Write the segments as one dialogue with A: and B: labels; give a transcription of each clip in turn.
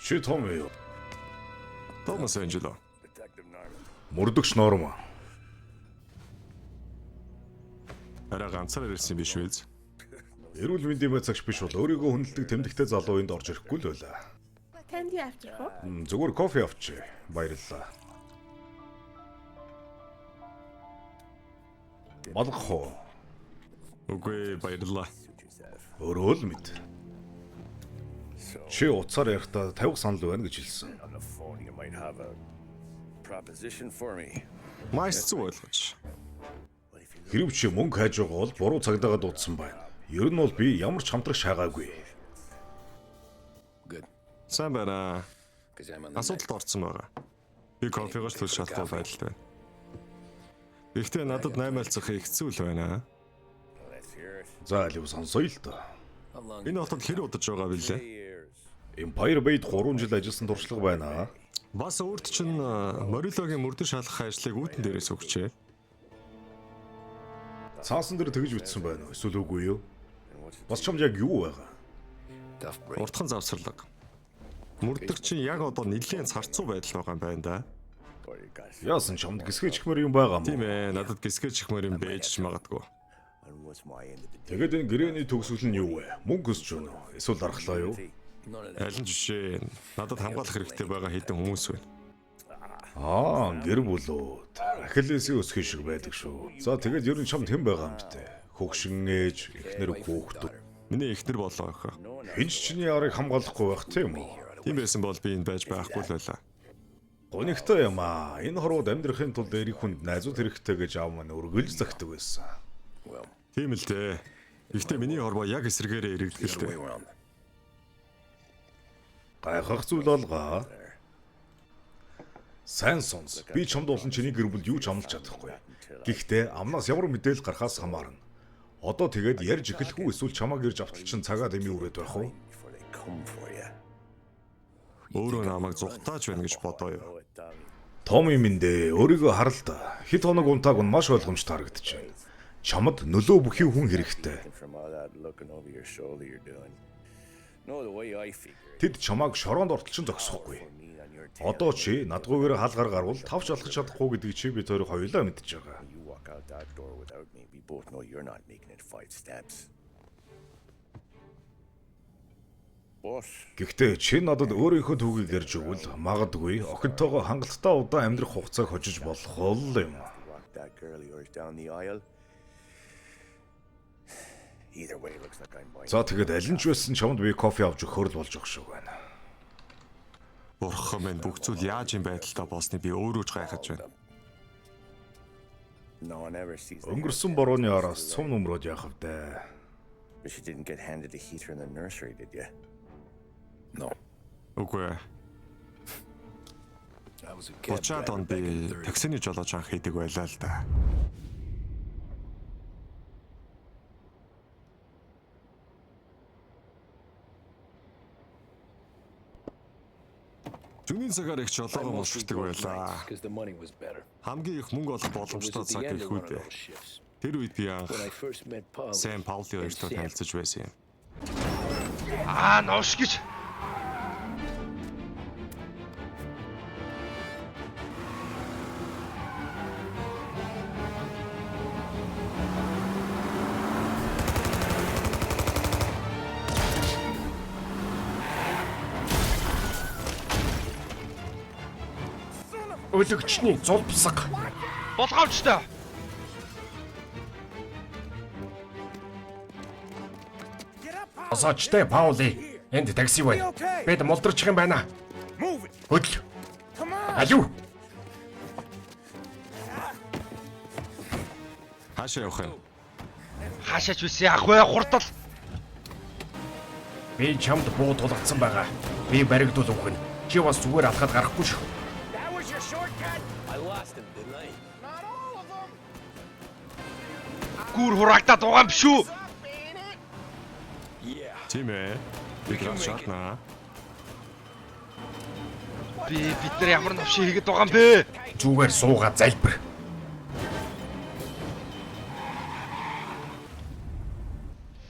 A: Чи том юу?
B: Томас Анжело.
A: Мөрдөгч Норм.
B: Арай ганцаар ирсэн биш үү?
A: Эрүүл мэндийн байцаагч биш бол өөрийгөө хүндэлдэг тэмдэгтэй залуу энд орж ирэхгүй л байлаа.
C: Танди авчрах уу?
A: Зүгээр кофе авчи. Баярлалаа. Малгах уу?
B: Үгүй баярлалаа.
A: Өөрөө л мэд. Чи утсаар ярихдаа 50 санал байна гэж хэлсэн.
D: On the phone, you might have a proposition for me.
B: Маш зүг ойлгож.
A: Хэрв чи мөнгө хайж байгаа бол буруу цагдаагаа дуудсан байна. Ер нь бол би ямар ч хамтрах шаагаагүй.
D: Good.
B: Сайн байна.
D: Because I'm on the
B: Асуудалд орсон байгаа. Би кофегоос төлж шалтгаалж байдалтай байна. Гэхдээ надад 8 альцах хэцүү л байна.
D: Let's hear it.
A: За алив сонсоё л доо.
D: How long?
B: Энэ хотод хэр удаж байгаа бэлээ?
D: Years.
A: Empire Bay-д 3 жил ажилласан туршлага байна.
B: Бас өөрт чинь Морилогийн мөрдөн шалгах ажлыг үүдэн дээрээс өгчээ.
A: Цаасан дээр тэгж бичсэн байна уу? Эсвэл үгүй юу? Бас чамд яг юу байгаа?
D: Tough break.
B: Уртхан завсарлаг. Мөрдөг чинь яг одоо нэлээд царцуу байдал байгаа юм байна да.
D: Or you guys.
A: Яасан чамд гисгэж ихмэр юм байгаа
B: Тийм
A: мó?
B: ээ, надад гисгэж ихмэр юм байж ч магадгүй.
D: And what's my end of the day?
A: Тэгээд энэ гэрээний төгсгөл нь юу вэ? Мөнгө өсч байна уу? Эсвэл дархлаа юу?
D: None of that.
B: Алин жишээ надад хамгаалах хэрэгтэй байгаа хэдэн хүмүүс байна.
A: Гэр бүлүүд. Ахиллесийн өсгөх шиг байдаг шүү. За тэгээд ер нь чамд хэн байгаа юм бэ? Хөгшин ээж, эхнэр хүүхдүүд.
B: Миний эхнэр болоо ах.
A: Хэн ч чиний арыг хамгаалахгүй байх тийм үү?
B: Тийм байсан бол би энд байж байхгүй л байлаа.
A: Гонигтай юм аа. Энэ хорвоод амьдрахын тулд эрэг хүнд найзууд хэрэгтэй гэж аав маань өргөлж загтдаг байсан.
D: Well,
B: Тийм л дээ. Гэхдээ миний хорвоо яг эсрэгээрээ
D: the
B: иргэдэг л
D: other way
B: дээ.
D: around.
A: Гайхах зүйл олгаа. Сайн сонс. Би чамд болон чиний гэр бүл юу ч амлаж чадахгүй. Гэхдээ амнаас ямар мэдээлэл гарахаас хамаарна. Одоо тэгээд ярьж эхлэх үү эсвэл чамааг ирж авталчин цагаад эми үрээд байх уу?
D: Before they come for you.
B: Өөрөө намайг зүхтааж байна гэж бодоо юу.
D: Oh, it,
A: Том юм эндээ өөрийгөө харал та. Хит хоног унтааг нь маш ойлгомжтой харагдаж байна. Чамд нөлөө бүхий хүн хэрэгтэй.
D: from all that looking over your shoulder you're doing. No, the way I figure.
A: Тэд чамааг шороонд ортолчин зогсохгүй.
D: For me on your team.
A: Одоо чи надгүйгээр хаалгаар гарвал тавч алхаж чадахгүй гэдгийг чи бид хоёр хоёулаа мэдж байгаа.
D: You walk out that door without me. We both know you're not making it 5 steps. Boss.
A: Гэхдээ чи надад өөрийнхөө түүхийг ярьж өгвөл магадгүй охинтойгоо хангалттай удаан амьдрах хугацааг хожиж болох л юм.
D: Walk that girl of yours down the aisle. Either way, it looks like I'm buying.
A: За тэгээд аль нь ч байсан чамд би кофе авч өгөхөр л болж байгаа шүү байна.
B: Бурхан минь бүх зүйл яаж юм байдалтай болсныг би өөрөө ч гайхаж байна.
D: No one ever sees the
A: Өнгөрсөн борооны араас цум нөмрөөд яах вэ?
D: But she didn't get handed a heater in the nursery, did you? No.
B: Үгүй ээ.
D: I was a kid.
B: 30-аад онд би таксины жолооч анх хийдэг байлаа л да. Зүүнийн цагаар их жолоогоо мосчдаг байлаа.
E: Because the money was better.
B: Хамгийн их мөнгө олох
E: It was
B: боломжтой
E: at the
B: цаг
E: end
B: их
E: of one of
B: үү.
E: those shifts.
B: Тэр үед би анх
E: When I first met Paul.
B: Сэм Паули хоёртой танилцж байсан юм.
F: Нош гэж.
G: Өлөгчний зулбсаг.
F: Болгоомжтой.
G: Осоочтой Паули. Энд такси байна. Бид молдорчих юм байна. Хөдөл. Аюу.
B: Хаашаа явах юм?
F: Хаашаач үсээ ах вэ хурдал.
G: Би чамд буу тулгацсан байгаа. Би баригдуул өгнө. Чи бас зүгээр алхаад гарахгүй шүү.
E: I lost him, didn't I?
F: Гүр хураагдаад байгаа юм биш үү?
E: Yeah.
B: Тийм ээ. Би град шатнаа.
F: Бид нар ямар навшиг хийгээд байгаа юм бэ?
G: Зүгээр суугаа залбир.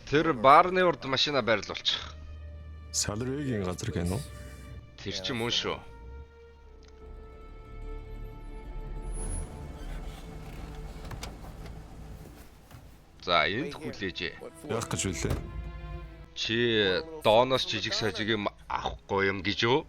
F: Тэр баарны урд машина байрлуулчих.
B: Салригийн газар гэнэ үү?
F: Тэр чинь мөн шүү. За энд хүлээжээ.
B: Яах гэж вүлээ?
F: Чи дооноос жижиг сажиг юм авахгүй юм гэж юу?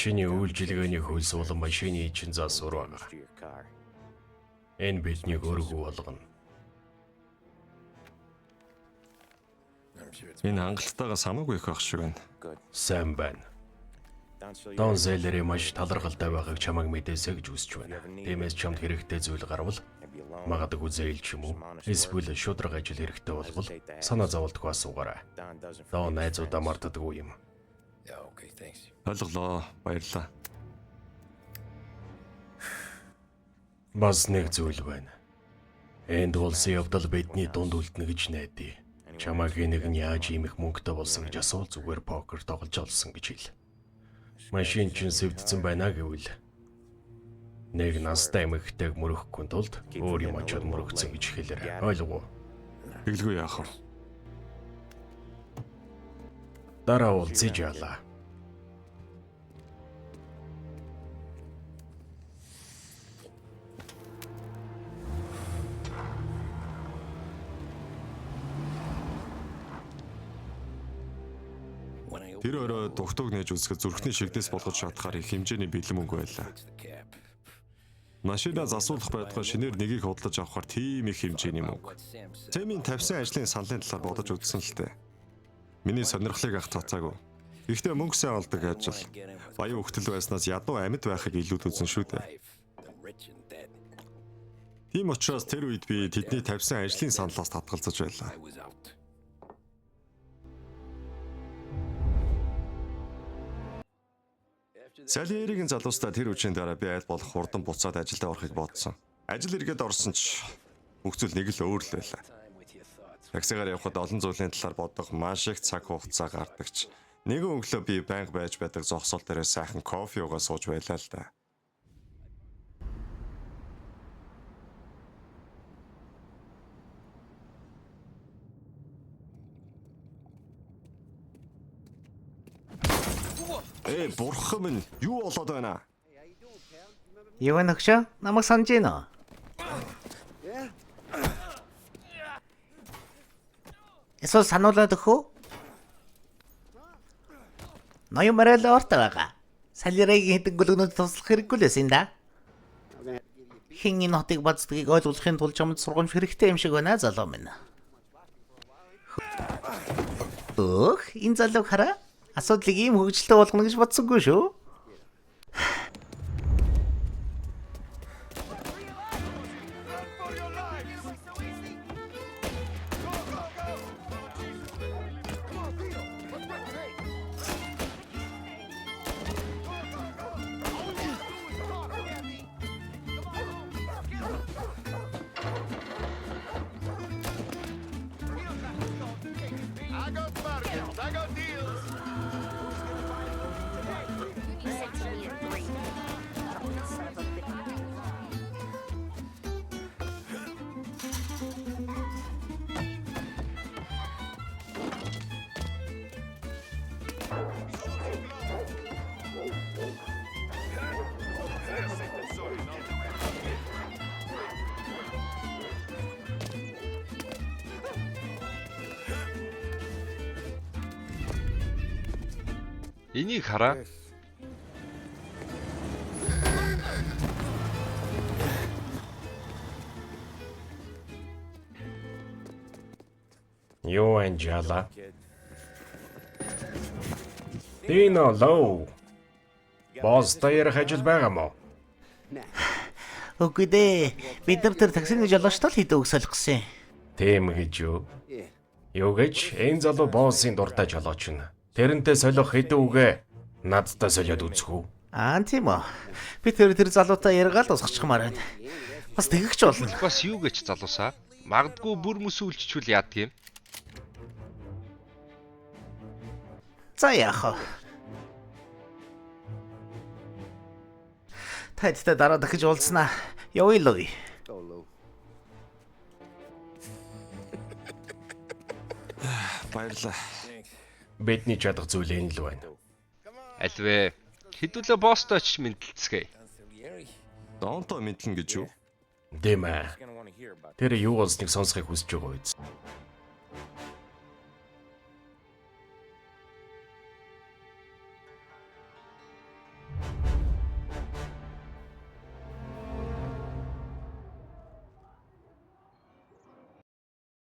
G: Чиний үйлчилгээний хөлс болон машины эчин засвар байгаа.
D: To your car.
G: Энэ бидний хөргөө болгоно.
B: Энэ хангалттайгаас хамаагүй их ах шиг байна.
D: Good.
G: Сайн байна.
D: Don't show
G: Дон Зэлэрийн маш таларгалтай байгааг чамайг мэдээсэй гэж үзэж байна. Тиймээс чамд хэрэгтэй зүйл гарвал магадгүй зээл ч юм уу эсвэл шудраг ажил хэрэгтэй болбол санаа зовлтгүй асуугаарай.
D: Don doesn't
G: Дон
D: forget his
G: найзуудаа
D: friends.
G: мартдаггүй юм.
E: Yeah, okay, thanks.
B: Ойлголоо. Баярлалаа.
G: Бас нэг зүйл байна. Энд улсын явдал бидний дунд үлдэнэ гэж найдаа. Чамайг нэг нь яаж ийм их мөнгөтэй болсон гэж асуул зүгээр покер тоглож олсон гэж хэл. Машин чинь сэвдсэн байна гэвэл нэг настай эмэгтэйг мөрөхгүй тулд өөр юм очоод мөрөгцөн гэж хэлээрэй. Ойлгов уу?
B: Тэглгүй яах вэ?
G: Дараа уулзъя жаалаа.
E: When I
B: Тэр өрөө дугтуг нээж үзэхэд зүрхний шигдээс болгож чадхаар их хэмжээний бэлэн мөнгө байлаа.
E: fix the cap.
B: Машинаас асуулах байтугай шинээр нэгийг худалдаж авахар тийм их хэмжээний мөнгө.
E: What Sam said.
B: Тэмийн тавьсан ажлын саналын талаар бодож үзсэн л дээ. Миний сонирхлыг ах цацаагүй. Гэхдээ мөнгө сайн олдог ажил. Баян хөлтөл байснаас ядуу амьд байхыг илүүд үзэн шүү дээ.
E: Life, the rich and dead.
B: Тийм учраас тэр үед би тэдний тавьсан ажлын саналаас татгалзаж байлаа.
E: I was out.
B: Салиерийн залуустаа тэр үеийн дараа би аль болох хурдан буцаад ажилдаа орохыг бодсон. Ажил эргээд орсон ч бүх зүйл нэг л өөр л байлаа.
E: Time with your thoughts.
B: Таксигаар явхад олон зүйлийн талаар бодох маш их цаг хугацаа гардагч. Нэгэн өглөө би банк байж байдаг зогсоол дээрээ сайхан кофе уугаа сууж байлаа л да. Бурхан минь юу болоод байна?
H: Юу вэ нөхшөө? Намайг санаж гин үү? Эсвэл сануулад өгөх үү? Ноён морал ортой байгаа. Салирагийн хэдэн гөлгнөд туслах хэрэггүй л байсан да. Хин энэ хотыг бацдгийг ойлгохын тулд чамд сургамж хэрэгтэй юм шиг байна залуу минь. Өх, энэ залууг хараа. Асуудлыг ийм хөвгөлтэй болгоно гэж бодсонгүй шүү.
F: Энийг хараа.
G: Юу анжаала? Дино лоу. Босс таяр ажил байгаа мó?
H: Үгүй дээ. Бид нар тэр таксины жолоочтой л хийдэг үг солих гэсэн.
G: Тийм гэж юу? Юу гэж энэ залуу боссын дуртай жолооч нь. Тэрнтэй солих хэдэн үгэ надтай солиод үзэх үү?
H: Тийм үү. Би тэр залуутай яргаал усгachмаар байна. Бас тэгэгч болно.
F: Бас юу гэж залуусаа? Магадгүй бүр mëсүүлчүүл яадаг юм.
H: За яах вэ? Тайдтай дараа дахиж уулзнаа. Явъя л уу.
B: Баярлалаа.
G: Бидний чадах зүйл энэ л байна.
F: Альвэ. Хэдүүлээ босстой ч мэдлэлцгээе.
B: Донто мэдлэн гэж юу?
G: Дэмэ. Тэр юу болсныг сонсохыг хүсэж байгаа биз?